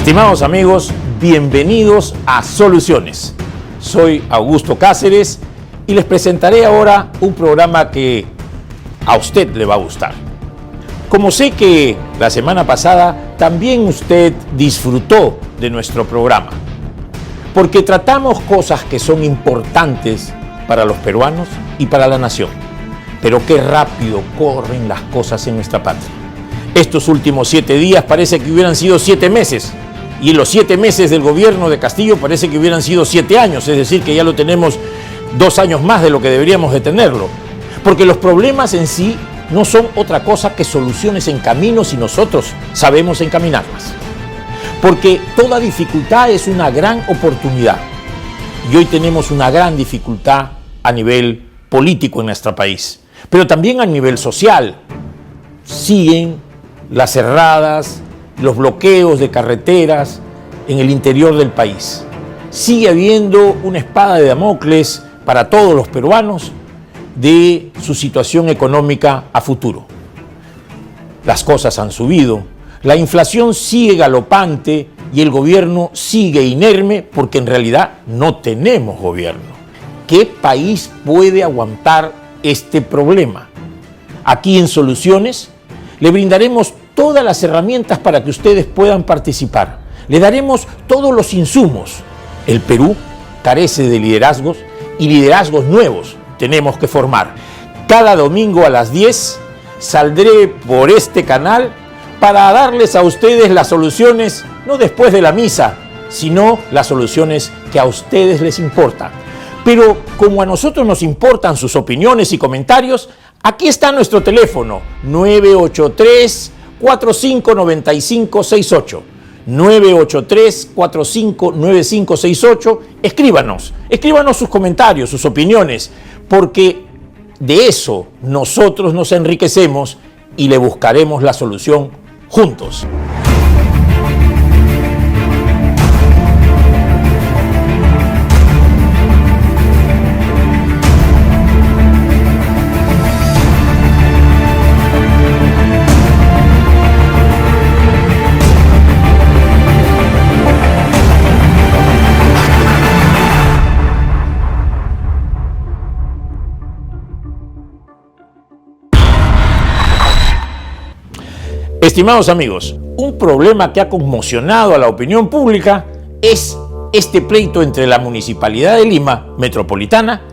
Estimados amigos, bienvenidos a Soluciones. Soy Augusto Cáceres y les presentaré ahora un programa que a usted le va a gustar. Como sé que la semana pasada también usted disfrutó de nuestro programa, porque tratamos cosas que son importantes para los peruanos y para la nación. Pero qué rápido corren las cosas en nuestra patria. Estos últimos 7 días parece que hubieran sido 7 meses. Y los 7 meses del gobierno de Castillo parece que hubieran sido 7 años. Es decir, que ya lo tenemos 2 años más de lo que deberíamos de tenerlo. Porque los problemas en sí no son otra cosa que soluciones en camino si nosotros sabemos encaminarlas. Porque toda dificultad es una gran oportunidad. Y hoy tenemos una gran dificultad a nivel político en nuestro país. Pero también a nivel social. Siguen las cerradas, los bloqueos de carreteras en el interior del país. Sigue habiendo una espada de Damocles para todos los peruanos de su situación económica a futuro. Las cosas han subido, la inflación sigue galopante y el gobierno sigue inerme porque en realidad no tenemos gobierno. ¿Qué país puede aguantar este problema? Aquí en Soluciones le brindaremos todas las herramientas para que ustedes puedan participar. Le daremos todos los insumos. El Perú carece de liderazgos y liderazgos nuevos tenemos que formar. Cada domingo a las 10 saldré por este canal para darles a ustedes las soluciones, no después de la misa, sino las soluciones que a ustedes les importan. Pero como a nosotros nos importan sus opiniones y comentarios, aquí está nuestro teléfono, 983-459568. 983-459568. Escríbanos sus comentarios, sus opiniones, porque de eso nosotros nos enriquecemos y le buscaremos la solución juntos. Estimados amigos, un problema que ha conmocionado a la opinión pública es este pleito entre la Municipalidad de Lima Metropolitana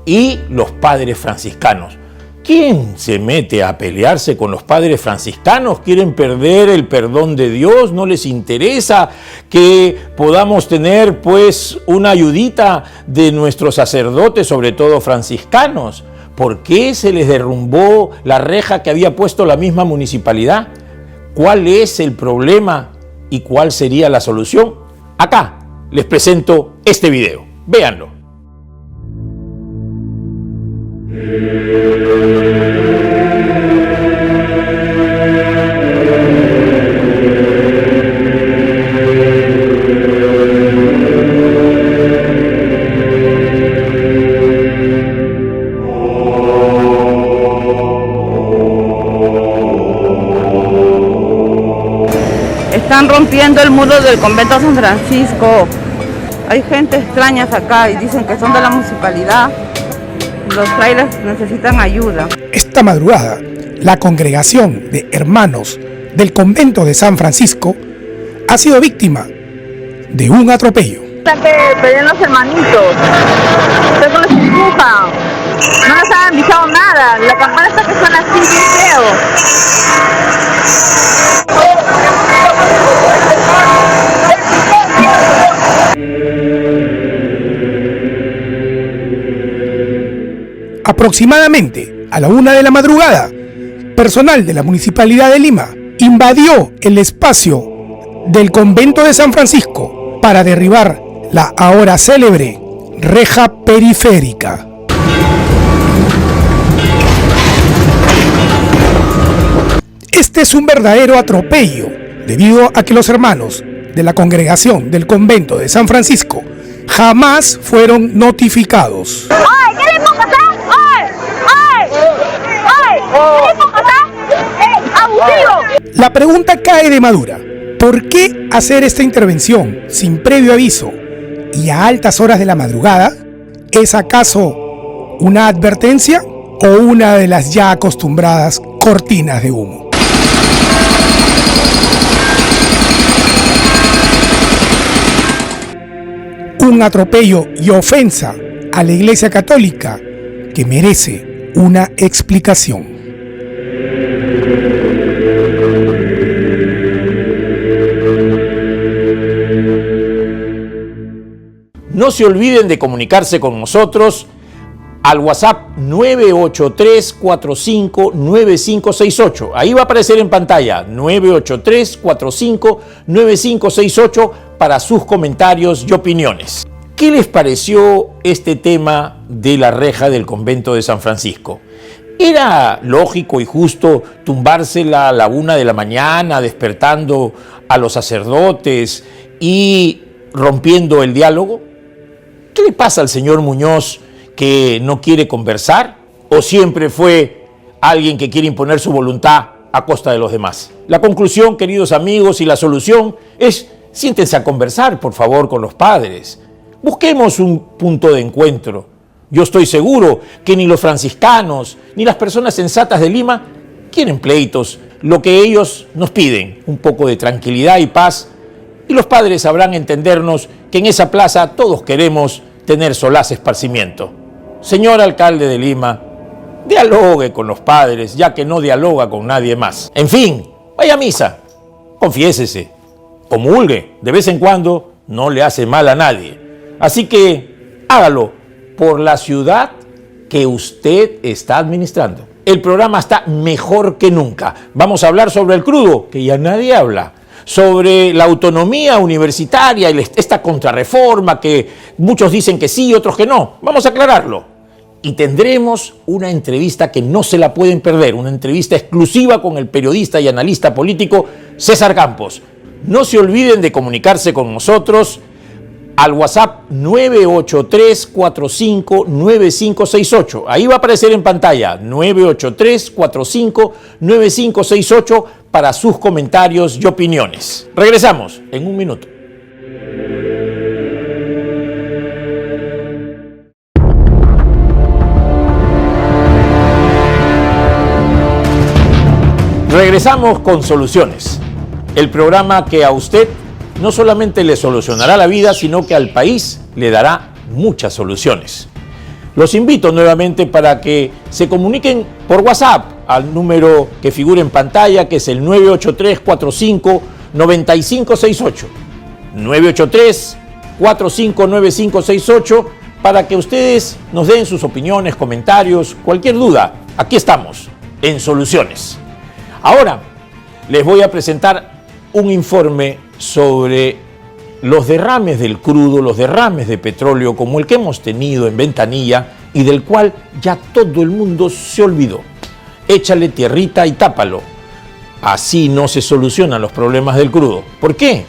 y los padres franciscanos. ¿Quién se mete a pelearse con los padres franciscanos? ¿Quieren perder el perdón de Dios? ¿No les interesa que podamos tener pues una ayudita de nuestros sacerdotes, sobre todo franciscanos? ¿Por qué se les derrumbó la reja que había puesto la misma municipalidad? ¿Cuál es el problema y cuál sería la solución? Acá les presento este video. Véanlo. Están rompiendo el muro del convento San Francisco. Hay gente extraña acá y dicen que son de la municipalidad. Los trailers necesitan ayuda. Esta madrugada, la congregación de hermanos del convento de San Francisco ha sido víctima de un atropello. Están que pelean los hermanitos. Luego los empujan. No les han avisado nada. La campana está que suena así, bien feo. Aproximadamente a la 1 de la madrugada, personal de la Municipalidad de Lima invadió el espacio del convento de San Francisco para derribar la ahora célebre reja periférica. Este es un verdadero atropello, debido a que los hermanos de la congregación del convento de San Francisco jamás fueron notificados. ¡Ay! ¿Qué le puedo pasar? ¡Ay! ¡Ay! ¡Ay! ¿Qué le puedo pasar? ¡Abusivo! La pregunta cae de madura. ¿Por qué hacer esta intervención sin previo aviso y a altas horas de la madrugada? ¿Es acaso una advertencia o una de las ya acostumbradas cortinas de humo? Un atropello y ofensa a la Iglesia Católica que merece una explicación. No se olviden de comunicarse con nosotros al WhatsApp 983-459568. Ahí va a aparecer en pantalla 983-459568 para sus comentarios y opiniones. ¿Qué les pareció este tema de la reja del convento de San Francisco? ¿Era lógico y justo tumbársela a la 1 de la mañana, despertando a los sacerdotes y rompiendo el diálogo? ¿Qué le pasa al señor Muñoz, que no quiere conversar? ¿O siempre fue alguien que quiere imponer su voluntad a costa de los demás? La conclusión, queridos amigos, y la solución es: siéntense a conversar, por favor, con los padres. Busquemos un punto de encuentro. Yo estoy seguro que ni los franciscanos ni las personas sensatas de Lima quieren pleitos. Lo que ellos nos piden, un poco de tranquilidad y paz, y los padres sabrán entendernos que en esa plaza todos queremos tener solaz esparcimiento. Señor alcalde de Lima, dialogue con los padres, ya que no dialoga con nadie más. En fin, vaya a misa, confiésese, comulgue, de vez en cuando no le hace mal a nadie. Así que hágalo por la ciudad que usted está administrando. El programa está mejor que nunca. Vamos a hablar sobre el crudo, que ya nadie habla. Sobre la autonomía universitaria y esta contrarreforma que muchos dicen que sí y otros que no. Vamos a aclararlo. Y tendremos una entrevista que no se la pueden perder, una entrevista exclusiva con el periodista y analista político César Campos. No se olviden de comunicarse con nosotros al WhatsApp 983-459568. Ahí va a aparecer en pantalla 983-459568 para sus comentarios y opiniones. Regresamos en un minuto. Regresamos con Soluciones, el programa que a usted no solamente le solucionará la vida, sino que al país le dará muchas soluciones. Los invito nuevamente para que se comuniquen por WhatsApp al número que figura en pantalla, que es el 983-459568. 983-459568, para que ustedes nos den sus opiniones, comentarios, cualquier duda. Aquí estamos, en Soluciones. Ahora les voy a presentar un informe sobre los derrames del crudo, los derrames de petróleo como el que hemos tenido en Ventanilla y del cual ya todo el mundo se olvidó. Échale tierrita y tápalo. Así no se solucionan los problemas del crudo. ¿Por qué?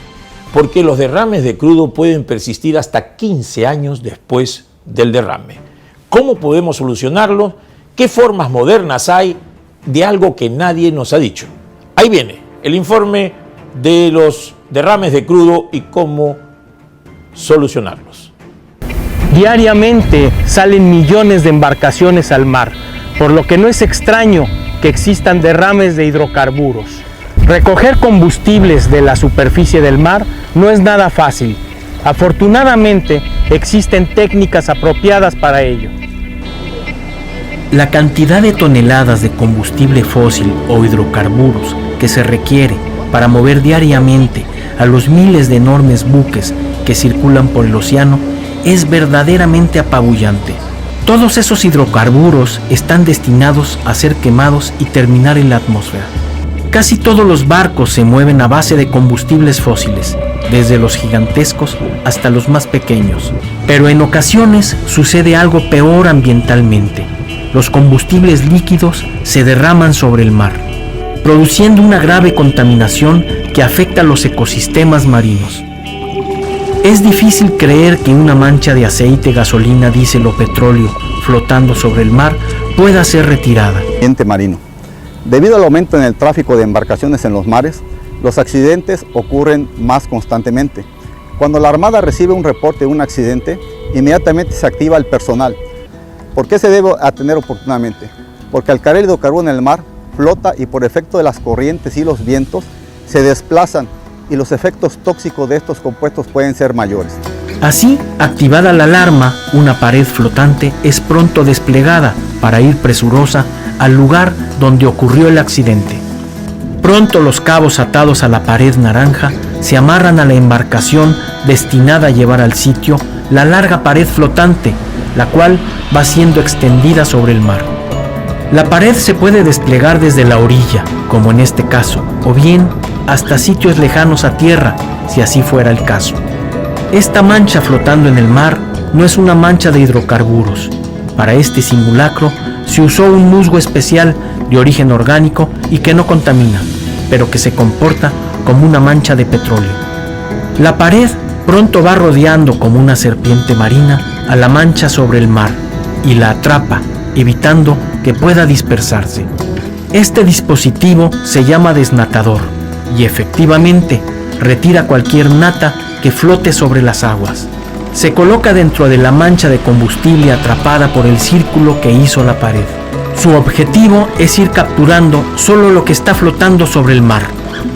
Porque los derrames de crudo pueden persistir hasta 15 años después del derrame. ¿Cómo podemos solucionarlo? ¿Qué formas modernas hay de algo que nadie nos ha dicho? Ahí viene el informe de los derrames de crudo y cómo solucionarlos. Diariamente salen millones de embarcaciones al mar, por lo que no es extraño que existan derrames de hidrocarburos. Recoger combustibles de la superficie del mar no es nada fácil. Afortunadamente, existen técnicas apropiadas para ello. La cantidad de toneladas de combustible fósil o hidrocarburos que se requiere para mover diariamente a los miles de enormes buques que circulan por el océano es verdaderamente apabullante. Todos esos hidrocarburos están destinados a ser quemados y terminar en la atmósfera. Casi todos los barcos se mueven a base de combustibles fósiles, desde los gigantescos hasta los más pequeños. Pero en ocasiones sucede algo peor ambientalmente. Los combustibles líquidos se derraman sobre el mar, produciendo una grave contaminación que afecta a los ecosistemas marinos. Es difícil creer que una mancha de aceite, gasolina, diésel o petróleo flotando sobre el mar pueda ser retirada. Marino. Debido al aumento en el tráfico de embarcaciones en los mares, los accidentes ocurren más constantemente. Cuando la Armada recibe un reporte de un accidente, inmediatamente se activa el personal. ¿Por qué se debe atender oportunamente? Porque al caer el hidrocarburo en el mar, flota y por efecto de las corrientes y los vientos se desplazan y los efectos tóxicos de estos compuestos pueden ser mayores. Así, activada la alarma, una pared flotante es pronto desplegada para ir presurosa al lugar donde ocurrió el accidente. Pronto los cabos atados a la pared naranja se amarran a la embarcación destinada a llevar al sitio la larga pared flotante, la cual va siendo extendida sobre el mar. La pared se puede desplegar desde la orilla, como en este caso, o bien hasta sitios lejanos a tierra, si así fuera el caso. Esta mancha flotando en el mar no es una mancha de hidrocarburos. Para este simulacro se usó un musgo especial de origen orgánico y que no contamina, pero que se comporta como una mancha de petróleo. La pared pronto va rodeando como una serpiente marina a la mancha sobre el mar y la atrapa, evitando que pueda dispersarse. Este dispositivo se llama desnatador y efectivamente retira cualquier nata que flote sobre las aguas. Se coloca dentro de la mancha de combustible atrapada por el círculo que hizo la pared. Su objetivo es ir capturando solo lo que está flotando sobre el mar.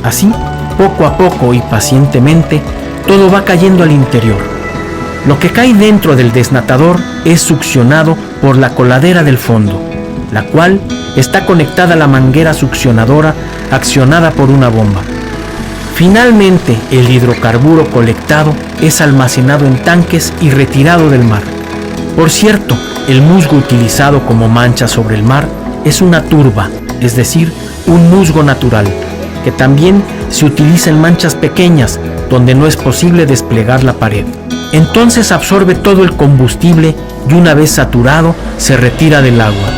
Así, poco a poco y pacientemente, todo va cayendo al interior. Lo que cae dentro del desnatador es succionado por la coladera del fondo, la cual está conectada a la manguera succionadora accionada por una bomba. Finalmente, el hidrocarburo colectado es almacenado en tanques y retirado del mar. Por cierto, el musgo utilizado como mancha sobre el mar es una turba, es decir, un musgo natural, que también se utiliza en manchas pequeñas donde no es posible desplegar la pared. Entonces absorbe todo el combustible y una vez saturado se retira del agua.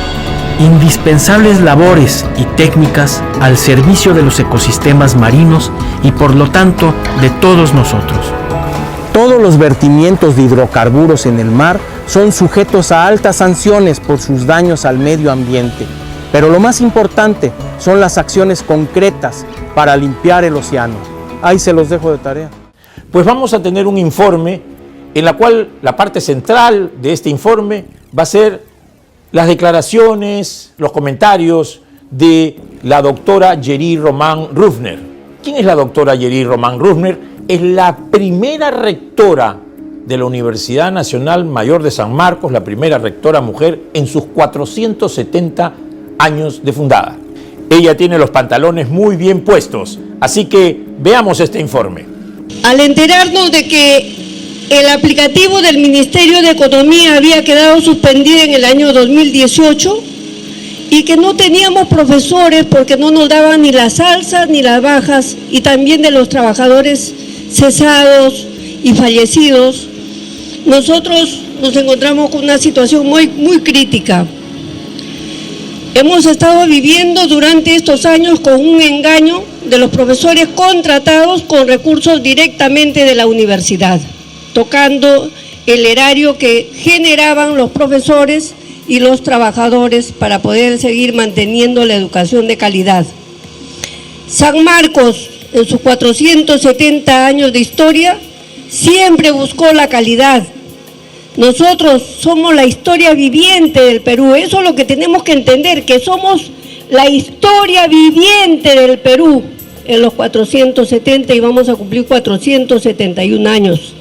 Indispensables labores y técnicas al servicio de los ecosistemas marinos y por lo tanto de todos nosotros. Todos los vertimientos de hidrocarburos en el mar son sujetos a altas sanciones por sus daños al medio ambiente, pero lo más importante son las acciones concretas para limpiar el océano. Ahí se los dejo de tarea. Pues vamos a tener un informe en la cual la parte central de este informe va a ser las declaraciones, los comentarios de la doctora Geri Román Ruffner. ¿Quién es la doctora Geri Román Ruffner? Es la primera rectora de la Universidad Nacional Mayor de San Marcos, la primera rectora mujer en sus 470 años de fundada. Ella tiene los pantalones muy bien puestos, así que veamos este informe. Al enterarnos de que el aplicativo del Ministerio de Economía había quedado suspendido en el año 2018 y que no teníamos profesores porque no nos daban ni las alzas ni las bajas, y también de los trabajadores cesados y fallecidos, nosotros nos encontramos con una situación muy crítica. Hemos estado viviendo durante estos años con un engaño de los profesores contratados con recursos directamente de la universidad, tocando el erario que generaban los profesores y los trabajadores para poder seguir manteniendo la educación de calidad. San Marcos, en sus 470 años de historia, siempre buscó la calidad. Nosotros somos la historia viviente del Perú, eso es lo que tenemos que entender, que somos la historia viviente del Perú en los 470 y vamos a cumplir 471 años.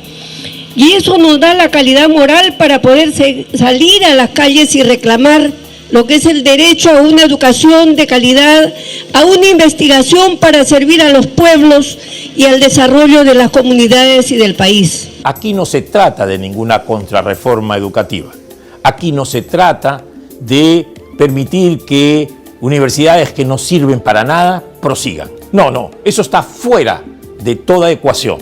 Y eso nos da la calidad moral para poder salir a las calles y reclamar lo que es el derecho a una educación de calidad, a una investigación para servir a los pueblos y al desarrollo de las comunidades y del país. Aquí no se trata de ninguna contrarreforma educativa. Aquí no se trata de permitir que universidades que no sirven para nada prosigan. No, eso está fuera de toda ecuación.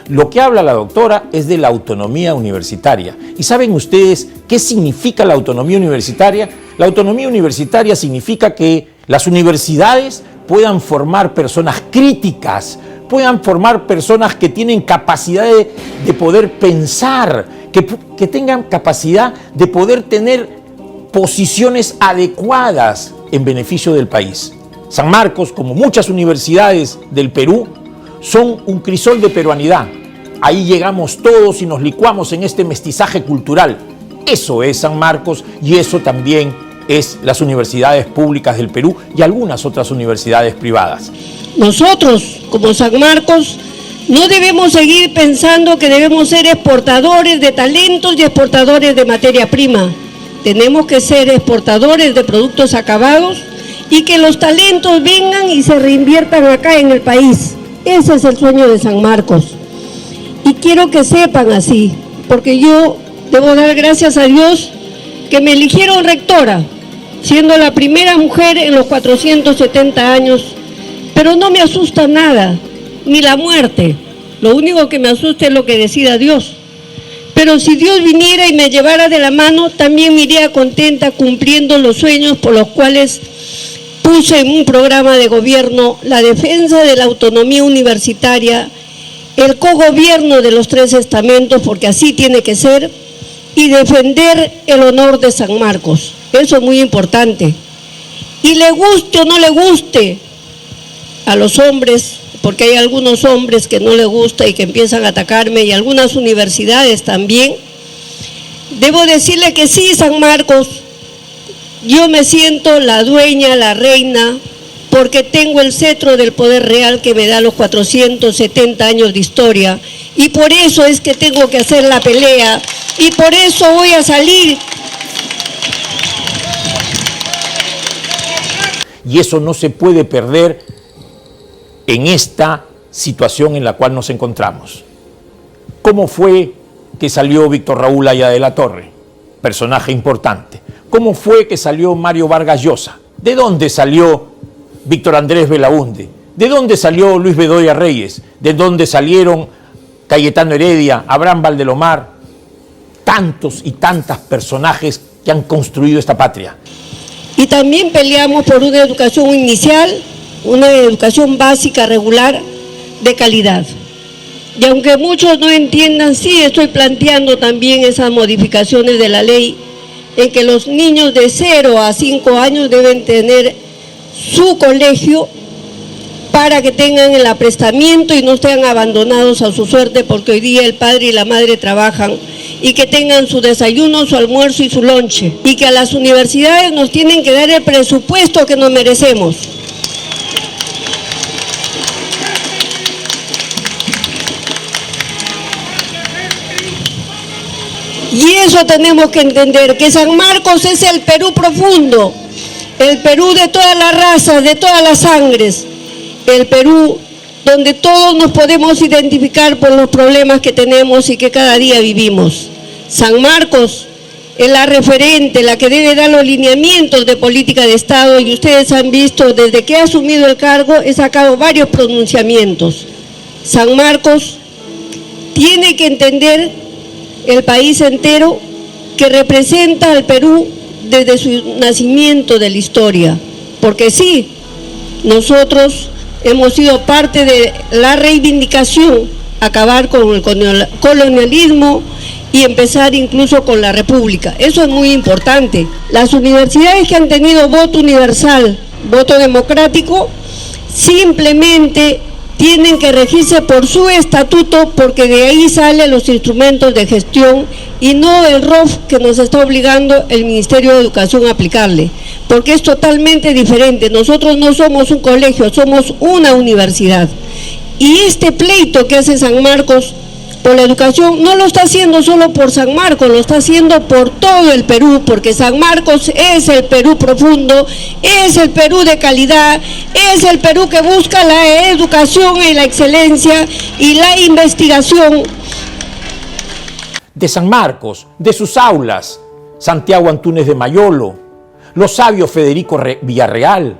Lo que habla la doctora es de la autonomía universitaria. ¿Y saben ustedes qué significa la autonomía universitaria? La autonomía universitaria significa que las universidades puedan formar personas críticas, puedan formar personas que tienen capacidad de poder pensar, que tengan capacidad de poder tener posiciones adecuadas en beneficio del país. San Marcos, como muchas universidades del Perú, son un crisol de peruanidad. Ahí llegamos todos y nos licuamos en este mestizaje cultural. Eso es San Marcos y eso también es las universidades públicas del Perú y algunas otras universidades privadas. Nosotros, como San Marcos, no debemos seguir pensando que debemos ser exportadores de talentos y exportadores de materia prima. Tenemos que ser exportadores de productos acabados y que los talentos vengan y se reinviertan acá en el país. Ese es el sueño de San Marcos. Y quiero que sepan así, porque yo debo dar gracias a Dios que me eligieron rectora, siendo la primera mujer en los 470 años, pero no me asusta nada, ni la muerte. Lo único que me asusta es lo que decida Dios. Pero si Dios viniera y me llevara de la mano, también me iría contenta cumpliendo los sueños por los cuales puse en un programa de gobierno la defensa de la autonomía universitaria, el cogobierno de los 3 estamentos, porque así tiene que ser, y defender el honor de San Marcos. Eso es muy importante. Y le guste o no le guste a los hombres, porque hay algunos hombres que no les gusta y que empiezan a atacarme, y algunas universidades también, debo decirle que sí, San Marcos, yo me siento la dueña, la reina, porque tengo el cetro del poder real que me da los 470 años de historia, y por eso es que tengo que hacer la pelea, y por eso voy a salir. Y eso no se puede perder en esta situación en la cual nos encontramos. ¿Cómo fue que salió Víctor Raúl Haya de la Torre? Personaje importante. ¿Cómo fue que salió Mario Vargas Llosa? ¿De dónde salió Víctor Andrés Belaúnde? ¿De dónde salió Luis Bedoya Reyes? ¿De dónde salieron Cayetano Heredia, Abraham Valdelomar? Tantos y tantas personajes que han construido esta patria. Y también peleamos por una educación inicial, una educación básica regular de calidad. Y aunque muchos no entiendan, sí estoy planteando también esas modificaciones de la ley en que los niños de 0 a 5 años deben tener su colegio para que tengan el aprestamiento y no estén abandonados a su suerte, porque hoy día el padre y la madre trabajan, y que tengan su desayuno, su almuerzo y su lonche, y que a las universidades nos tienen que dar el presupuesto que nos merecemos. Y eso tenemos que entender, que San Marcos es el Perú profundo, el Perú de todas las razas, de todas las sangres, el Perú donde todos nos podemos identificar por los problemas que tenemos y que cada día vivimos. San Marcos es la referente, la que debe dar los lineamientos de política de Estado, y ustedes han visto, desde que he asumido el cargo, he sacado varios pronunciamientos. San Marcos tiene que entender el país entero, que representa al Perú desde su nacimiento de la historia, porque sí, nosotros hemos sido parte de la reivindicación, acabar con el colonialismo y empezar incluso con la república. Eso es muy importante. Las universidades que han tenido voto universal, voto democrático, simplemente tienen que regirse por su estatuto, porque de ahí salen los instrumentos de gestión y no el ROF que nos está obligando el Ministerio de Educación a aplicarle, porque es totalmente diferente. Nosotros no somos un colegio, somos una universidad. Y este pleito que hace San Marcos por la educación no lo está haciendo solo por San Marcos, lo está haciendo por todo el Perú, porque San Marcos es el Perú profundo, es el Perú de calidad, es el Perú que busca la educación y la excelencia y la investigación. De San Marcos, de sus aulas, Santiago Antúnez de Mayolo, los sabios Federico Villarreal,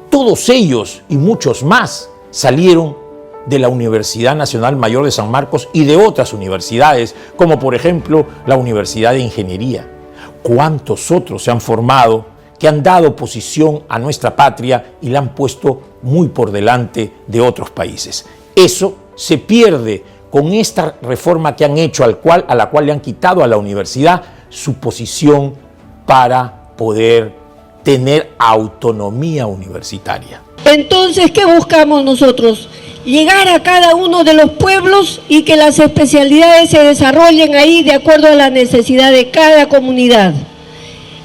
todos ellos y muchos más salieron de la Universidad Nacional Mayor de San Marcos y de otras universidades, como por ejemplo la Universidad de Ingeniería. ¿Cuántos otros se han formado que han dado posición a nuestra patria y la han puesto muy por delante de otros países? Eso se pierde con esta reforma que han hecho, a la cual le han quitado a la universidad su posición para poder tener autonomía universitaria. Entonces, ¿qué buscamos nosotros? Llegar a cada uno de los pueblos y que las especialidades se desarrollen ahí de acuerdo a la necesidad de cada comunidad.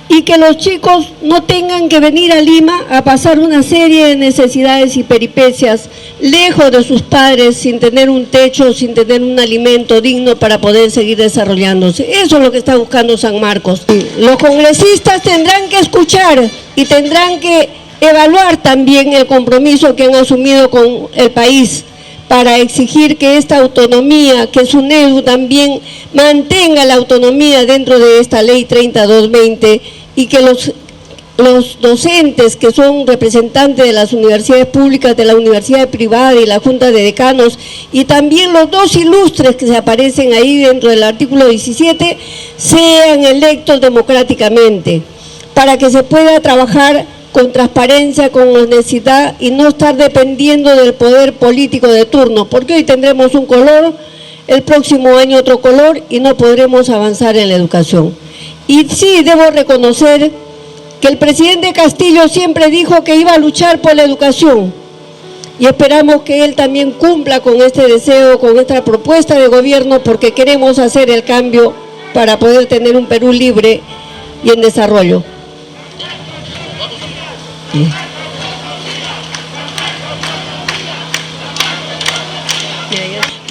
Y que los chicos no tengan que venir a Lima a pasar una serie de necesidades y peripecias lejos de sus padres, sin tener un techo, sin tener un alimento digno para poder seguir desarrollándose. Eso es lo que está buscando San Marcos. Los congresistas tendrán que escuchar y tendrán que evaluar también el compromiso que han asumido con el país para exigir que esta autonomía, que SUNEDU también mantenga la autonomía dentro de esta ley 3220 y que los docentes que son representantes de las universidades públicas, de la universidad privada y la Junta de Decanos, y también los dos ilustres que se aparecen ahí dentro del artículo 17, sean electos democráticamente, para que se pueda trabajar con transparencia, con honestidad y no estar dependiendo del poder político de turno, porque hoy tendremos un color, el próximo año otro color y no podremos avanzar en la educación. Y sí, debo reconocer que el presidente Castillo siempre dijo que iba a luchar por la educación y esperamos que él también cumpla con este deseo, con esta propuesta de gobierno, porque queremos hacer el cambio para poder tener un Perú libre y en desarrollo.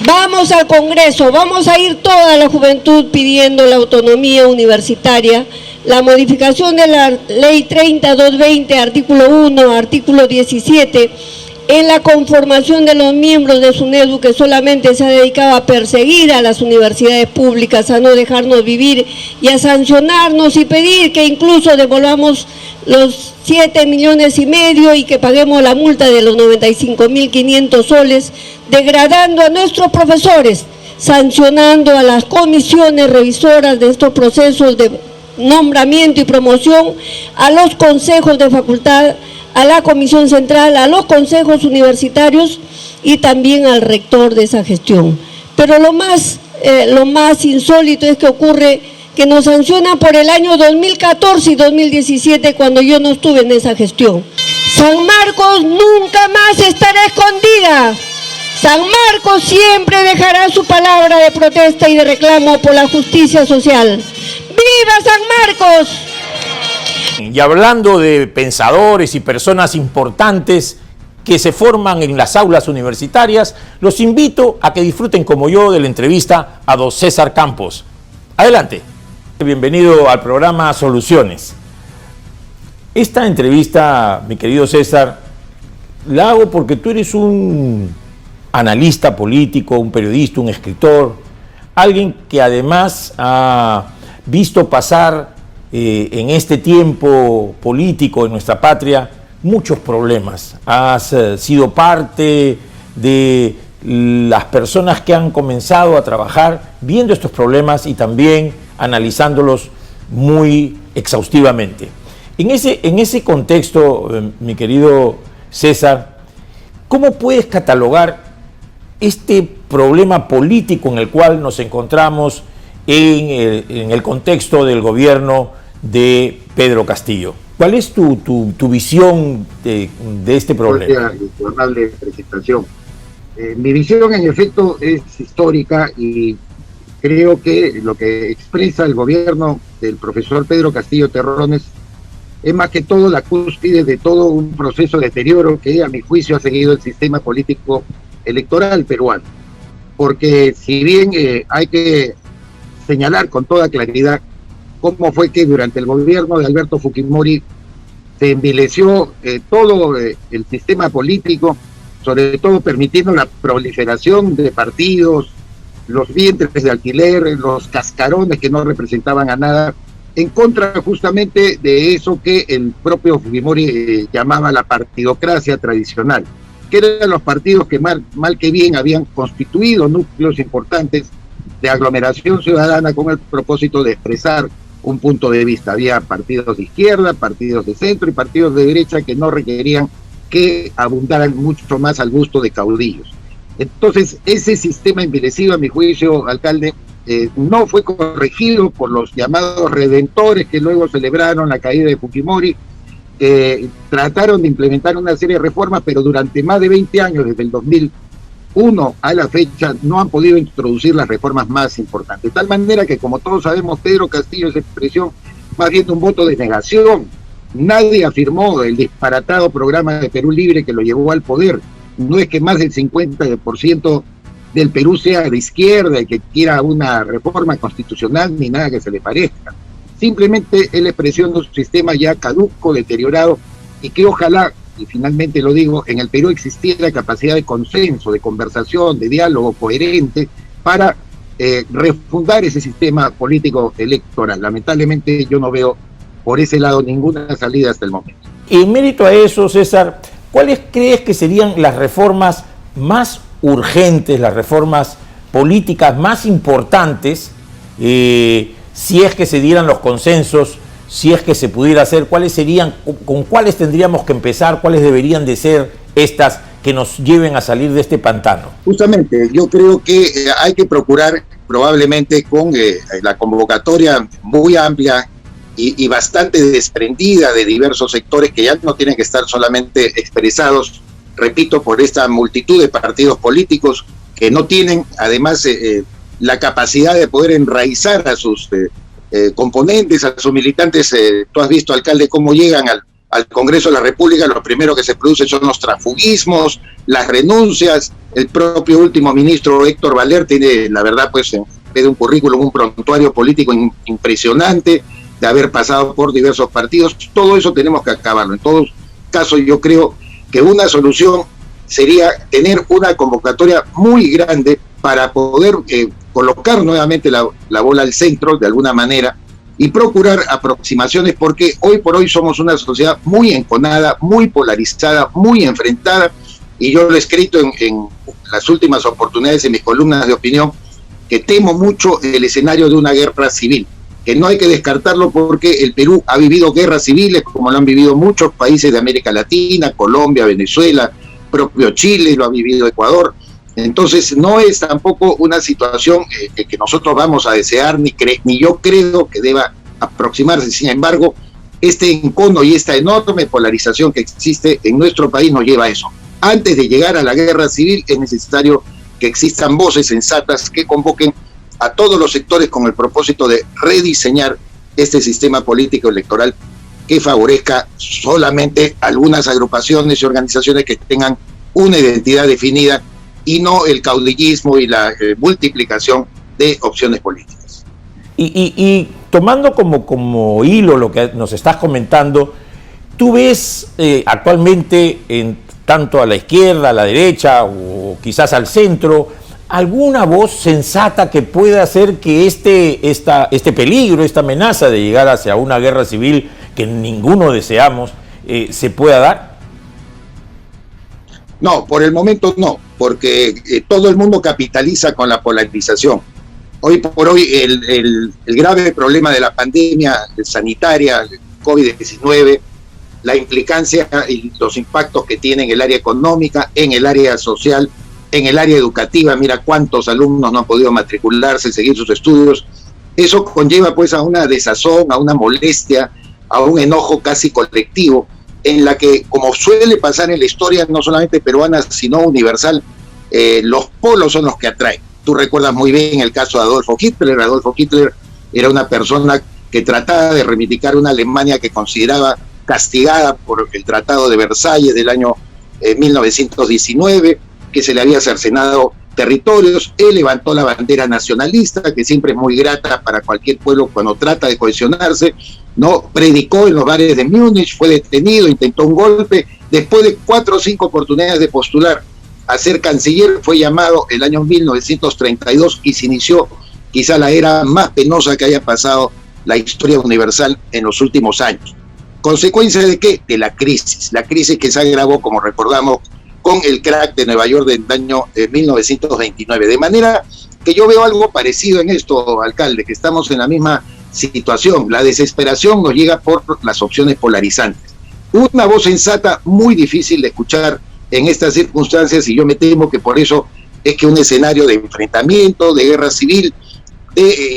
Vamos al Congreso, vamos a ir toda la juventud pidiendo la autonomía universitaria, la modificación de la ley 3220, artículo 1, artículo 17, en la conformación de los miembros de SUNEDU, que solamente se ha dedicado a perseguir a las universidades públicas, a no dejarnos vivir y a sancionarnos y pedir que incluso devolvamos los 7,5 millones y que paguemos la multa de los 95.500 soles, degradando a nuestros profesores, sancionando a las comisiones revisoras de estos procesos de nombramiento y promoción, a los consejos de facultad, a la comisión central, a los consejos universitarios y también al rector de esa gestión. Pero lo más insólito es que ocurre que nos sancionan por el año 2014 y 2017 cuando yo no estuve en esa gestión. San Marcos nunca más estará escondida. San Marcos siempre dejará su palabra de protesta y de reclamo por la justicia social. ¡Viva San Marcos! Y hablando de pensadores y personas importantes que se forman en las aulas universitarias, los invito a que disfruten como yo de la entrevista a don César Campos. Adelante. Bienvenido al programa Soluciones. Esta entrevista, mi querido César, la hago porque tú eres un analista político, un periodista, un escritor, alguien que además ha visto pasar en este tiempo político en nuestra patria muchos problemas. Has sido parte de las personas que han comenzado a trabajar viendo estos problemas y también analizándolos muy exhaustivamente. En ese contexto, mi querido César, ¿cómo puedes catalogar este problema político en el cual nos encontramos en el contexto del gobierno de Pedro Castillo? ¿Cuál es tu visión de este problema? Honorable presentación. Mi visión, en efecto, es histórica y creo que lo que expresa el gobierno del profesor Pedro Castillo Terrones es más que todo la cúspide de todo un proceso de deterioro que, a mi juicio, ha seguido el sistema político electoral peruano. Porque si bien hay que señalar con toda claridad cómo fue que durante el gobierno de Alberto Fujimori se envileció todo el sistema político, sobre todo permitiendo la proliferación de partidos, los vientres de alquiler, los cascarones que no representaban a nada, en contra justamente de eso que el propio Fujimori llamaba la partidocracia tradicional, que eran los partidos que mal que bien habían constituido núcleos importantes de aglomeración ciudadana con el propósito de expresar un punto de vista. Había partidos de izquierda, partidos de centro y partidos de derecha que no requerían que abundaran mucho más al gusto de caudillos. Entonces, ese sistema envilecido, a mi juicio, alcalde, no fue corregido por los llamados redentores que luego celebraron la caída de Fujimori, que trataron de implementar una serie de reformas, pero durante más de 20 años, desde el 2001 a la fecha, no han podido introducir las reformas más importantes. De tal manera que, como todos sabemos, Pedro Castillo es expresión más bien de un voto de negación. Nadie afirmó el disparatado programa de Perú Libre que lo llevó al poder. No es que más del 50% del Perú sea de izquierda y que quiera una reforma constitucional ni nada que se le parezca. Simplemente es la expresión de un sistema ya caduco, deteriorado, y que ojalá, y finalmente lo digo, en el Perú existiera capacidad de consenso, de conversación, de diálogo coherente para refundar ese sistema político electoral. Lamentablemente yo no veo por ese lado ninguna salida hasta el momento. Y en mérito a eso, César, ¿cuáles crees que serían las reformas más urgentes, las reformas políticas más importantes, si es que se dieran los consensos, si es que se pudiera hacer? ¿Cuáles serían, con cuáles tendríamos que empezar, cuáles deberían de ser estas que nos lleven a salir de este pantano? Justamente, yo creo que hay que procurar, probablemente con la convocatoria muy amplia y bastante desprendida de diversos sectores que ya no tienen que estar solamente expresados, repito, por esta multitud de partidos políticos que no tienen además la capacidad de poder enraizar a sus componentes, a sus militantes. Tú has visto, alcalde, cómo llegan al Congreso de la República, lo primero que se produce son los transfugismos, las renuncias. El propio último ministro Héctor Valer tiene, la verdad, pues, en vez de un currículum, un prontuario político impresionante, de haber pasado por diversos partidos. Todo eso tenemos que acabarlo. En todo caso, yo creo que una solución sería tener una convocatoria muy grande para poder colocar nuevamente la bola al centro de alguna manera y procurar aproximaciones, porque hoy por hoy somos una sociedad muy enconada, muy polarizada, muy enfrentada, y yo lo he escrito en las últimas oportunidades en mis columnas de opinión, que temo mucho el escenario de una guerra civil, que no hay que descartarlo porque el Perú ha vivido guerras civiles como lo han vivido muchos países de América Latina, Colombia, Venezuela, propio Chile, lo ha vivido Ecuador. Entonces no es tampoco una situación que nosotros vamos a desear, ni yo creo que deba aproximarse. Sin embargo, este encono y esta enorme polarización que existe en nuestro país nos lleva a eso. Antes de llegar a la guerra civil es necesario que existan voces sensatas que convoquen a todos los sectores con el propósito de rediseñar este sistema político electoral que favorezca solamente algunas agrupaciones y organizaciones que tengan una identidad definida y no el caudillismo y la multiplicación de opciones políticas. Y tomando como hilo lo que nos estás comentando, ¿tú ves actualmente tanto a la izquierda, a la derecha o quizás al centro alguna voz sensata que pueda hacer que este peligro, esta amenaza de llegar hacia una guerra civil que ninguno deseamos, se pueda dar? No, por el momento no, porque todo el mundo capitaliza con la polarización. Hoy por hoy el grave problema de la pandemia sanitaria, el COVID-19, la implicancia y los impactos que tiene en el área económica, en el área social, en el área educativa, mira cuántos alumnos no han podido matricularse, seguir sus estudios. Eso conlleva pues a una desazón, a una molestia, a un enojo casi colectivo, en la que, como suele pasar en la historia no solamente peruana, sino universal, los polos son los que atraen. Tú recuerdas muy bien el caso de Adolfo Hitler. Adolfo Hitler era una persona que trataba de reivindicar una Alemania que consideraba castigada por el Tratado de Versalles del año 1919, que se le había cercenado territorios. Él levantó la bandera nacionalista, que siempre es muy grata para cualquier pueblo cuando trata de cohesionarse, ¿no? Predicó en los bares de Múnich, fue detenido, intentó un golpe, después de 4 o 5 oportunidades de postular a ser canciller, fue llamado el año 1932 y se inició quizá la era más penosa que haya pasado la historia universal en los últimos años. ¿Consecuencia de qué? De la crisis que se agravó, como recordamos, con el crack de Nueva York del año 1929. De manera que yo veo algo parecido en esto, alcalde, que estamos en la misma situación. La desesperación nos llega por las opciones polarizantes. Una voz sensata muy difícil de escuchar en estas circunstancias, y yo me temo que por eso es que un escenario de enfrentamiento, de guerra civil,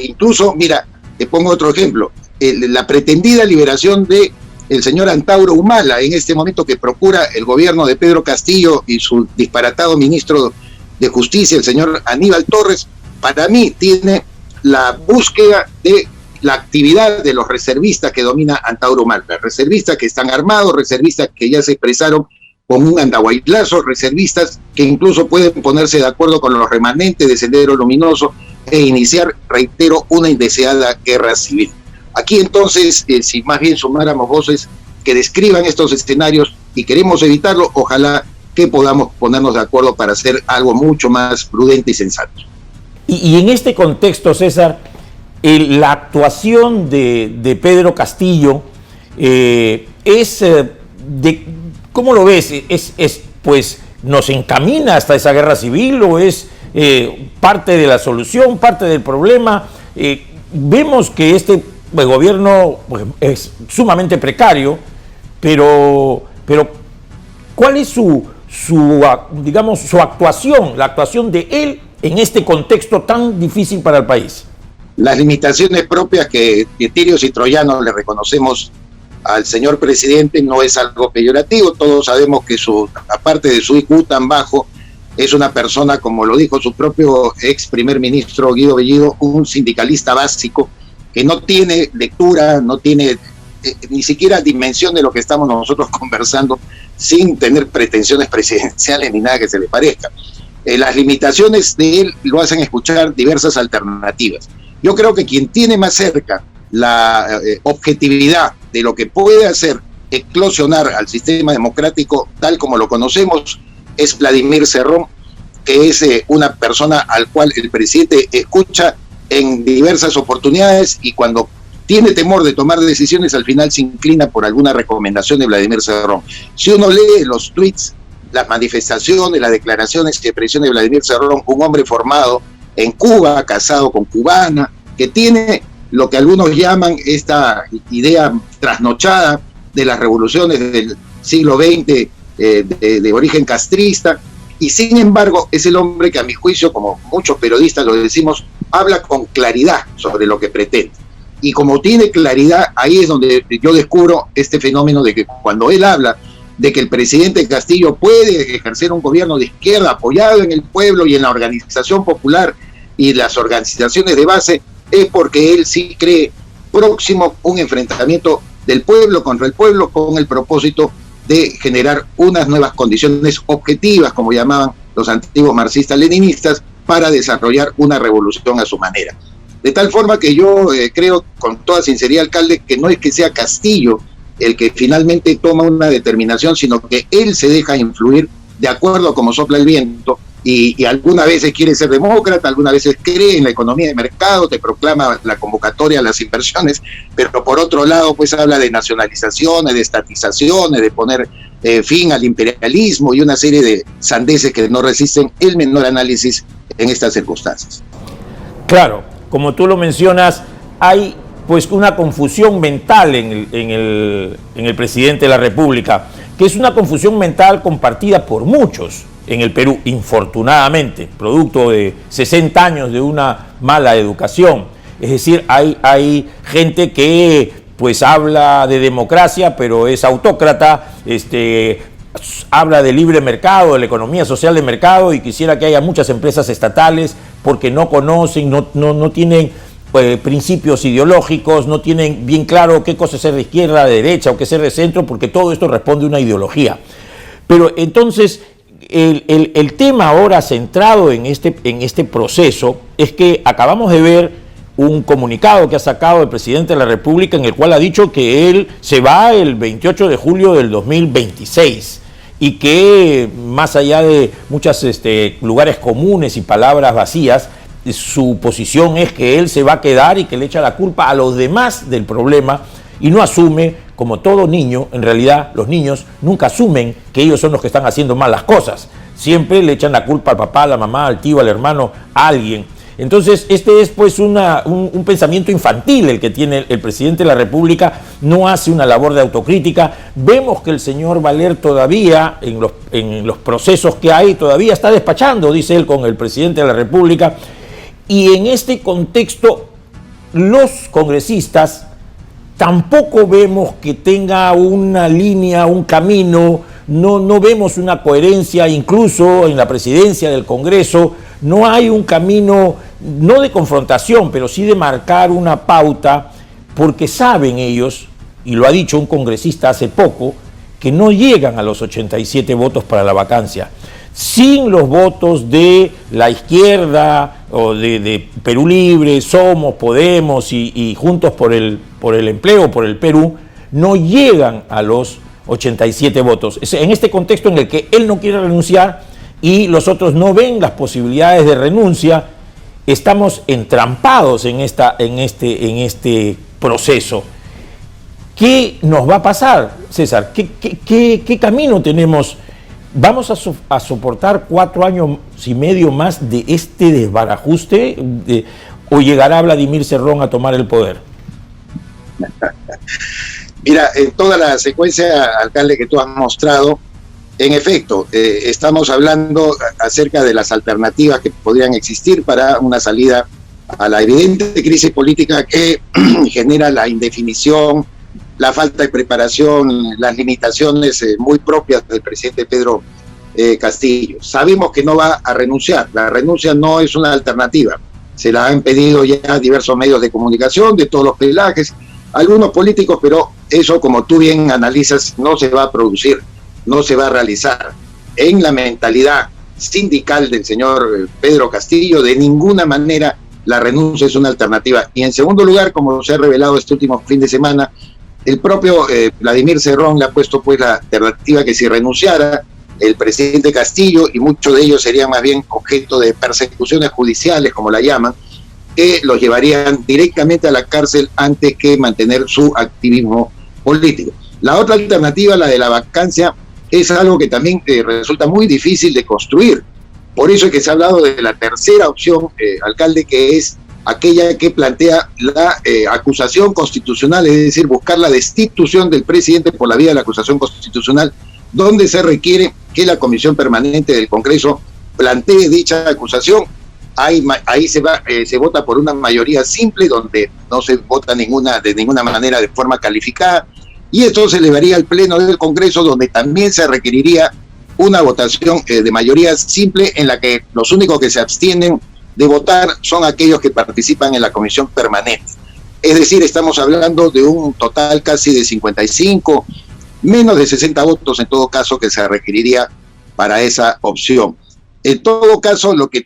incluso, mira, te pongo otro ejemplo, la pretendida liberación de el señor Antauro Humala, en este momento que procura el gobierno de Pedro Castillo y su disparatado ministro de Justicia, el señor Aníbal Torres, para mí tiene la búsqueda de la actividad de los reservistas que domina Antauro Humala, reservistas que están armados, reservistas que ya se expresaron con un andahuaylazo, reservistas que incluso pueden ponerse de acuerdo con los remanentes de Sendero Luminoso e iniciar, reitero, una indeseada guerra civil. Aquí entonces, si más bien sumáramos voces que describan estos escenarios y queremos evitarlo, ojalá que podamos ponernos de acuerdo para hacer algo mucho más prudente y sensato. Y en este contexto, César, la actuación de Pedro Castillo ¿cómo lo ves? Pues nos encamina hasta esa guerra civil o es parte de la solución, parte del problema? Vemos que este gobierno es sumamente precario, pero ¿cuál es su actuación, la actuación de él en este contexto tan difícil para el país? Las limitaciones propias que tirios y troyanos le reconocemos al señor presidente no es algo peyorativo. Todos sabemos que aparte de su IQ tan bajo, es una persona, como lo dijo su propio ex primer ministro Guido Bellido, un sindicalista básico que no tiene lectura, no tiene ni siquiera dimensión de lo que estamos nosotros conversando, sin tener pretensiones presidenciales ni nada que se le parezca. Las limitaciones de él lo hacen escuchar diversas alternativas. Yo creo que quien tiene más cerca la objetividad de lo que puede hacer eclosionar al sistema democrático tal como lo conocemos es Vladimir Cerrón, que es una persona al cual el presidente escucha en diversas oportunidades y cuando tiene temor de tomar decisiones al final se inclina por alguna recomendación de Vladimir Cerrón. Si uno lee los tweets, las manifestaciones, las declaraciones y expresiones de Vladimir Cerrón, un hombre formado en Cuba, casado con cubana, que tiene lo que algunos llaman esta idea trasnochada de las revoluciones del siglo XX de origen castrista, y sin embargo es el hombre que a mi juicio, como muchos periodistas lo decimos, habla con claridad sobre lo que pretende. Y como tiene claridad, ahí es donde yo descubro este fenómeno de que cuando él habla de que el presidente Castillo puede ejercer un gobierno de izquierda apoyado en el pueblo y en la organización popular y las organizaciones de base, es porque él sí cree próximo un enfrentamiento del pueblo contra el pueblo con el propósito de generar unas nuevas condiciones objetivas, como llamaban los antiguos marxistas-leninistas, para desarrollar una revolución a su manera. De tal forma que yo creo con toda sinceridad, alcalde, que no es que sea Castillo el que finalmente toma una determinación, sino que él se deja influir de acuerdo a cómo sopla el viento, y algunas veces quiere ser demócrata, algunas veces cree en la economía de mercado, te proclama la convocatoria a las inversiones, pero por otro lado pues habla de nacionalizaciones, de estatizaciones, de poner fin al imperialismo y una serie de sandeces que no resisten el menor análisis en estas circunstancias. Claro, como tú lo mencionas, hay pues una confusión mental en el presidente de la República, que es una confusión mental compartida por muchos en el Perú, infortunadamente, producto de 60 años de una mala educación. Es decir, hay gente que pues habla de democracia, pero es autócrata, habla de libre mercado, de la economía social de mercado, y quisiera que haya muchas empresas estatales porque no conocen, no tienen principios ideológicos, no tienen bien claro qué cosa es ser de izquierda, de derecha o qué es ser de centro, porque todo esto responde a una ideología. Pero entonces el tema ahora centrado en este proceso es que acabamos de ver un comunicado que ha sacado el presidente de la República en el cual ha dicho que él se va el 28 de julio del 2026 y que más allá de muchos lugares comunes y palabras vacías, su posición es que él se va a quedar y que le echa la culpa a los demás del problema y no asume, como todo niño, en realidad los niños nunca asumen que ellos son los que están haciendo mal las cosas. Siempre le echan la culpa al papá, a la mamá, al tío, al hermano, a alguien. Entonces, este es pues un pensamiento infantil el que tiene el presidente de la República, no hace una labor de autocrítica. Vemos que el señor Valer todavía, en los procesos que hay, todavía está despachando, dice él, con el presidente de la República. Y en este contexto, los congresistas tampoco vemos que tenga una línea, un camino, no vemos una coherencia, incluso en la presidencia del Congreso, no hay un camino, no de confrontación, pero sí de marcar una pauta, porque saben ellos, y lo ha dicho un congresista hace poco, que no llegan a los 87 votos para la vacancia. Sin los votos de la izquierda o de Perú Libre, Somos, Podemos y Juntos por el Empleo, por el Perú, no llegan a los 87 votos. Es en este contexto en el que él no quiere renunciar y los otros no ven las posibilidades de renuncia, estamos entrampados en este proceso. ¿Qué nos va a pasar, César? ¿Qué camino tenemos? ¿Vamos a soportar 4 años y medio más de este desbarajuste? ¿O llegará Vladimir Cerrón a tomar el poder? Mira, en toda la secuencia, alcalde, que tú has mostrado, en efecto, estamos hablando acerca de las alternativas que podrían existir para una salida a la evidente crisis política que genera la indefinición, la falta de preparación, las limitaciones muy propias del presidente Pedro Castillo. Sabemos que no va a renunciar, la renuncia no es una alternativa. Se la han pedido ya diversos medios de comunicación, de todos los pelajes, algunos políticos, pero eso, como tú bien analizas, no se va a producir, no se va a realizar. En la mentalidad sindical del señor Pedro Castillo, de ninguna manera la renuncia es una alternativa. Y en segundo lugar, como se ha revelado este último fin de semana, el propio Vladimir Cerrón le ha puesto pues la alternativa que si renunciara el presidente Castillo, y muchos de ellos serían más bien objeto de persecuciones judiciales, como la llaman, que los llevarían directamente a la cárcel antes que mantener su activismo político. La otra alternativa, la de la vacancia, es algo que también resulta muy difícil de construir. Por eso es que se ha hablado de la tercera opción, alcalde, que es aquella que plantea la acusación constitucional, es decir, buscar la destitución del presidente por la vía de la acusación constitucional, donde se requiere que la Comisión Permanente del Congreso plantee dicha acusación. Ahí se vota por una mayoría simple, donde no se vota de ninguna manera de forma calificada, y esto se elevaría al Pleno del Congreso, donde también se requeriría una votación de mayoría simple, en la que los únicos que se abstienen de votar son aquellos que participan en la Comisión Permanente. Es decir, estamos hablando de un total casi de 55, menos de 60 votos en todo caso que se requeriría para esa opción. En todo caso, lo que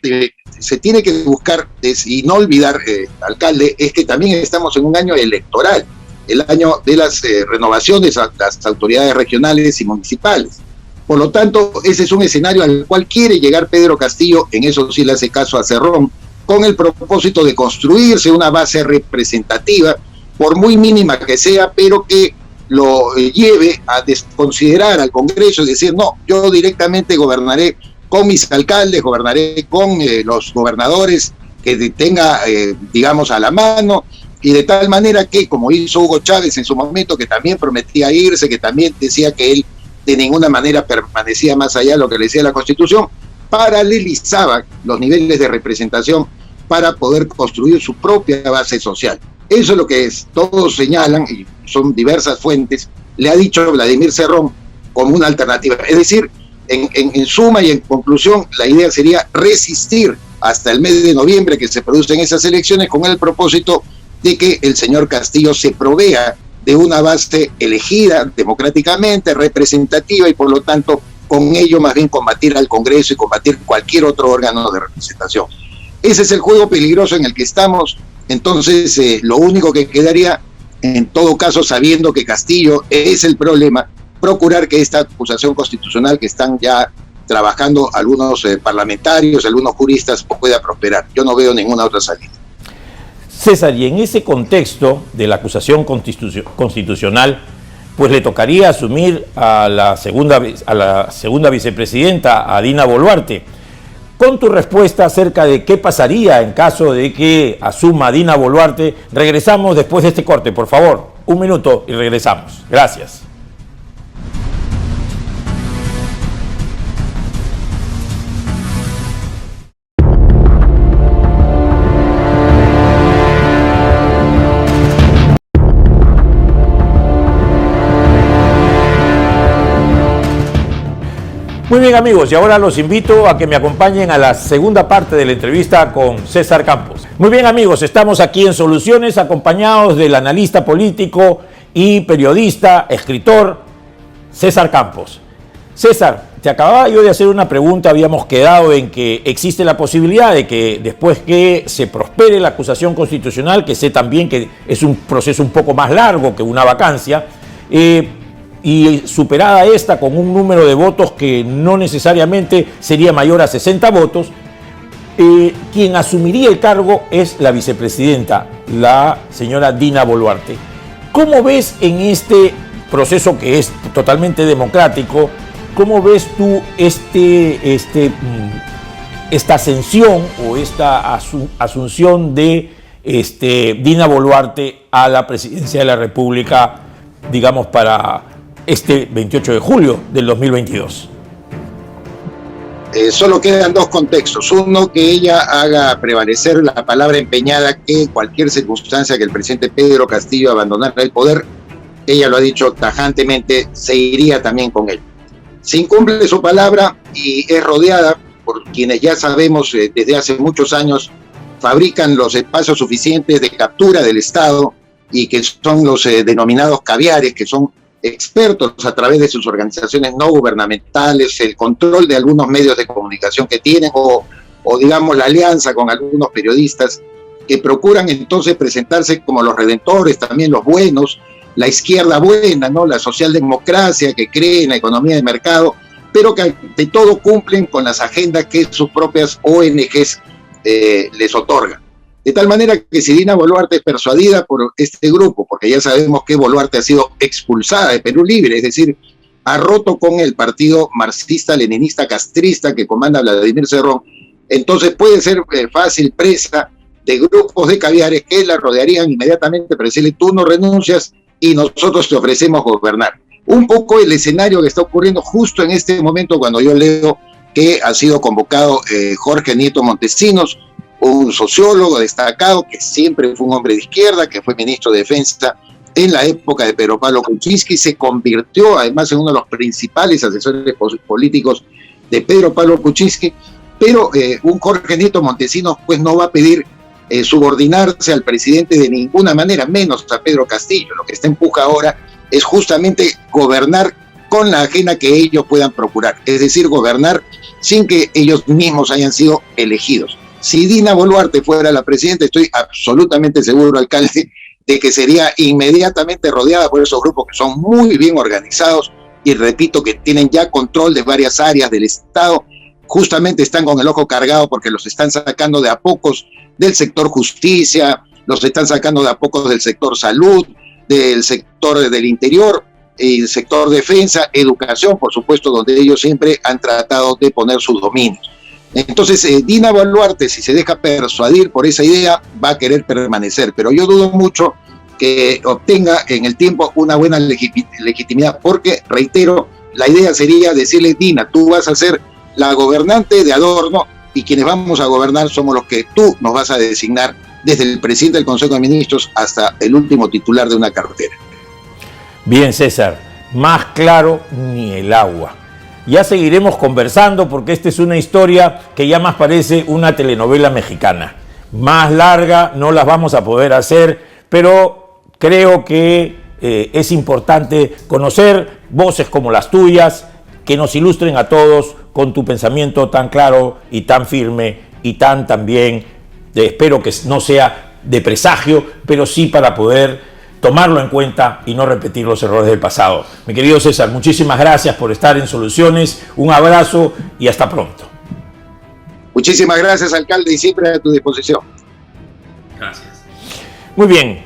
se tiene que buscar y no olvidar, alcalde, es que también estamos en un año electoral, el año de las renovaciones a las autoridades regionales y municipales. Por lo tanto, ese es un escenario al cual quiere llegar Pedro Castillo, en eso sí le hace caso a Cerrón, con el propósito de construirse una base representativa, por muy mínima que sea, pero que lo lleve a desconsiderar al Congreso y decir, no, yo directamente gobernaré con mis alcaldes, gobernaré con los gobernadores que tenga, digamos, a la mano, y de tal manera que, como hizo Hugo Chávez en su momento, que también prometía irse, que también decía que él de ninguna manera permanecía más allá de lo que le decía la Constitución, paralelizaba los niveles de representación para poder construir su propia base social. Eso es lo que todos señalan, y son diversas fuentes, le ha dicho Vladimir Cerrón como una alternativa. Es decir, en suma y en conclusión, la idea sería resistir hasta el mes de noviembre que se producen esas elecciones, con el propósito de que el señor Castillo se provea de una base elegida democráticamente, representativa, y por lo tanto con ello más bien combatir al Congreso y combatir cualquier otro órgano de representación. Ese es el juego peligroso en el que estamos. Entonces lo único que quedaría, en todo caso, sabiendo que Castillo es el problema, procurar que esta acusación constitucional que están ya trabajando algunos parlamentarios, algunos juristas, pueda prosperar. Yo no veo ninguna otra salida. César, y en ese contexto de la acusación constitucional, pues le tocaría asumir a la segunda vicepresidenta, a Dina Boluarte. Con tu respuesta acerca de qué pasaría en caso de que asuma Dina Boluarte, regresamos después de este corte, por favor. 1 minuto y regresamos. Gracias. Muy bien, amigos, y ahora los invito a que me acompañen a la segunda parte de la entrevista con César Campos. Muy bien, amigos, estamos aquí en Soluciones acompañados del analista político y periodista, escritor, César Campos. César, te acababa yo de hacer una pregunta, habíamos quedado en que existe la posibilidad de que después que se prospere la acusación constitucional, que sé también que es un proceso un poco más largo que una vacancia, y superada esta con un número de votos que no necesariamente sería mayor a 60 votos, quien asumiría el cargo es la vicepresidenta, la señora Dina Boluarte. ¿Cómo ves en este proceso que es totalmente democrático, cómo ves tú esta ascensión o esta asunción de Dina Boluarte a la presidencia de la República, digamos, para este 28 de julio del 2022? Solo quedan dos contextos. Uno, que ella haga prevalecer la palabra empeñada que en cualquier circunstancia que el presidente Pedro Castillo abandonara el poder, ella lo ha dicho tajantemente, se iría también con él. Si incumple su palabra y es rodeada por quienes ya sabemos desde hace muchos años fabrican los espacios suficientes de captura del Estado y que son los denominados caviares, que son expertos a través de sus organizaciones no gubernamentales, el control de algunos medios de comunicación que tienen o digamos la alianza con algunos periodistas que procuran entonces presentarse como los redentores, también los buenos, la izquierda buena, ¿no? La socialdemocracia que cree en la economía de mercado, pero que de todo cumplen con las agendas que sus propias ONGs les otorgan. De tal manera que si Dina Boluarte es persuadida por este grupo, porque ya sabemos que Boluarte ha sido expulsada de Perú Libre, es decir, ha roto con el partido marxista-leninista castrista que comanda Vladimir Cerrón, entonces puede ser fácil presa de grupos de caviares que la rodearían inmediatamente para decirle: tú no renuncias y nosotros te ofrecemos gobernar. Un poco el escenario que está ocurriendo justo en este momento cuando yo leo que ha sido convocado Jorge Nieto Montesinos, un sociólogo destacado que siempre fue un hombre de izquierda, que fue ministro de Defensa en la época de Pedro Pablo Kuczynski, se convirtió además en uno de los principales asesores políticos de Pedro Pablo Kuczynski, pero un Jorge Nieto Montesinos pues no va a pedir subordinarse al presidente de ninguna manera, menos a Pedro Castillo. Lo que está empuja ahora es justamente gobernar con la agenda que ellos puedan procurar, es decir, gobernar sin que ellos mismos hayan sido elegidos. Si Dina Boluarte fuera la presidenta, estoy absolutamente seguro, alcalde, de que sería inmediatamente rodeada por esos grupos que son muy bien organizados y, repito, que tienen ya control de varias áreas del Estado. Justamente están con el ojo cargado porque los están sacando de a pocos del sector justicia, los están sacando de a pocos del sector salud, del sector del interior, el sector defensa, educación, por supuesto, donde ellos siempre han tratado de poner sus dominios. Entonces, Dina Boluarte, si se deja persuadir por esa idea, va a querer permanecer, pero yo dudo mucho que obtenga en el tiempo una buena legitimidad, porque, reitero, la idea sería decirle: Dina, tú vas a ser la gobernante de adorno y quienes vamos a gobernar somos los que tú nos vas a designar, desde el presidente del Consejo de Ministros hasta el último titular de una cartera. Bien, César, más claro ni el agua. Ya seguiremos conversando porque esta es una historia que ya más parece una telenovela mexicana. Más larga no las vamos a poder hacer, pero creo que es importante conocer voces como las tuyas que nos ilustren a todos con tu pensamiento tan claro y tan firme y tan también, espero que no sea de presagio, pero sí para poder tomarlo en cuenta y no repetir los errores del pasado. Mi querido César, muchísimas gracias por estar en Soluciones, un abrazo y hasta pronto. Muchísimas gracias, alcalde, y siempre a tu disposición. Gracias. Muy bien,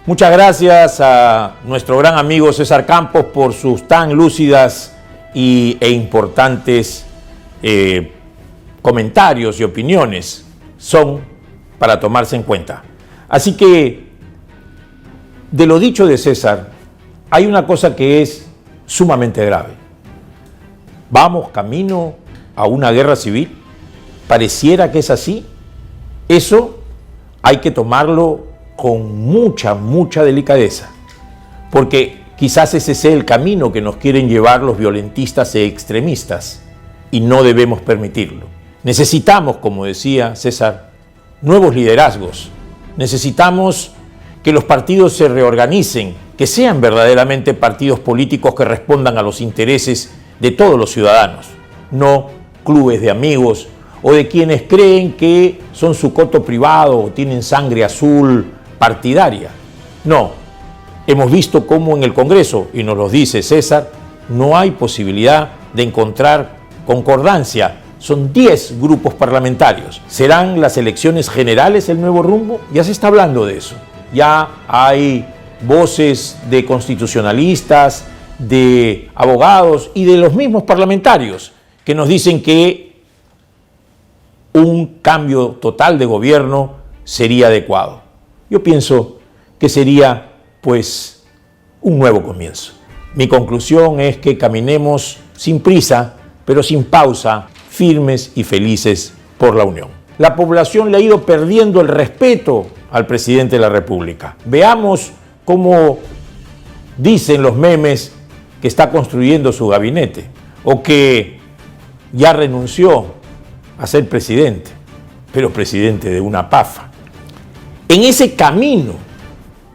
muchas gracias a nuestro gran amigo César Campos por sus tan lúcidas e importantes comentarios y opiniones. Son para tomarse en cuenta. Así que, de lo dicho de César, hay una cosa que es sumamente grave. Vamos camino a una guerra civil. Pareciera que es así. Eso hay que tomarlo con mucha delicadeza, porque quizás ese sea el camino que nos quieren llevar los violentistas e extremistas. y no debemos permitirlo. Necesitamos, como decía César, nuevos liderazgos. Necesitamos que los partidos se reorganicen, que sean verdaderamente partidos políticos que respondan a los intereses de todos los ciudadanos, no clubes de amigos o de quienes creen que son su coto privado o tienen sangre azul partidaria. No, hemos visto cómo en el Congreso, y nos lo dice César, no hay posibilidad de encontrar concordancia. Son 10 grupos parlamentarios. ¿Serán las elecciones generales el nuevo rumbo? Ya se está hablando de eso. Ya hay voces de constitucionalistas, de abogados y de los mismos parlamentarios que nos dicen que un cambio total de gobierno sería adecuado. Yo pienso que sería, pues, un nuevo comienzo. Mi conclusión es que caminemos sin prisa, pero sin pausa, firmes y felices por la unión. La población le ha ido perdiendo el respeto al presidente de la República. Veamos cómo dicen los memes que está construyendo su gabinete o que ya renunció a ser presidente, pero presidente de una pafa. En ese camino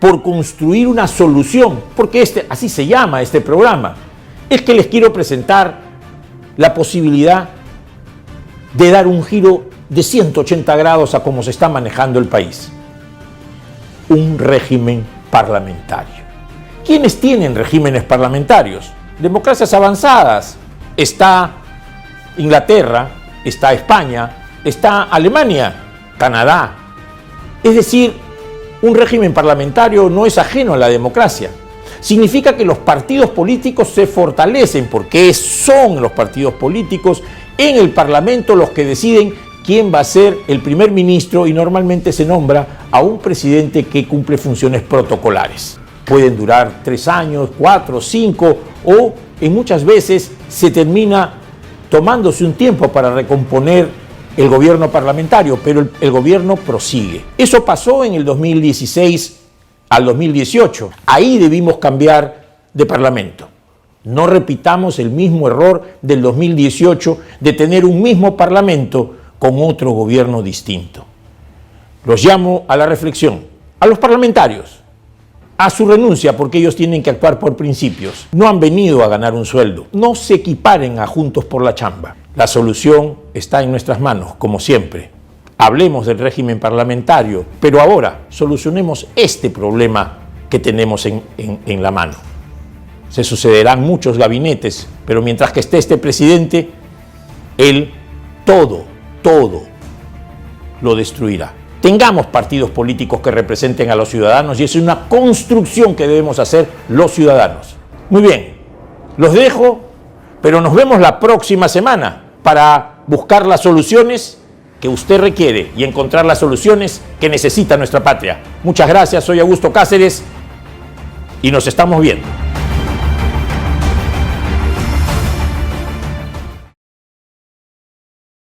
por construir una solución, porque así se llama este programa, es que les quiero presentar la posibilidad de dar un giro de 180 grados a cómo se está manejando el país. Un régimen parlamentario. ¿Quiénes tienen regímenes parlamentarios? Democracias avanzadas. Está Inglaterra, está España, está Alemania, Canadá. Es decir, un régimen parlamentario no es ajeno a la democracia. Significa que los partidos políticos se fortalecen, porque son los partidos políticos en el Parlamento los que deciden quién va a ser el primer ministro, y normalmente se nombra a un presidente que cumple funciones protocolares. Pueden durar 3 años, 4, 5 o en muchas veces se termina tomándose un tiempo para recomponer el gobierno parlamentario, pero el gobierno prosigue. Eso pasó en el 2016 al 2018. Ahí debimos cambiar de parlamento. No repitamos el mismo error del 2018 de tener un mismo parlamento con otro gobierno distinto. Los llamo a la reflexión, a los parlamentarios, a su renuncia, porque ellos tienen que actuar por principios. No han venido a ganar un sueldo. No se equiparen a Juntos por la Chamba. La solución está en nuestras manos, como siempre. Hablemos del régimen parlamentario, pero ahora solucionemos este problema que tenemos en la mano. Se sucederán muchos gabinetes, pero mientras que esté este presidente, él todo lo destruirá. Tengamos partidos políticos que representen a los ciudadanos, y es una construcción que debemos hacer los ciudadanos. Muy bien, los dejo, pero nos vemos la próxima semana para buscar las soluciones que usted requiere y encontrar las soluciones que necesita nuestra patria. Muchas gracias, soy Augusto Cáceres y nos estamos viendo.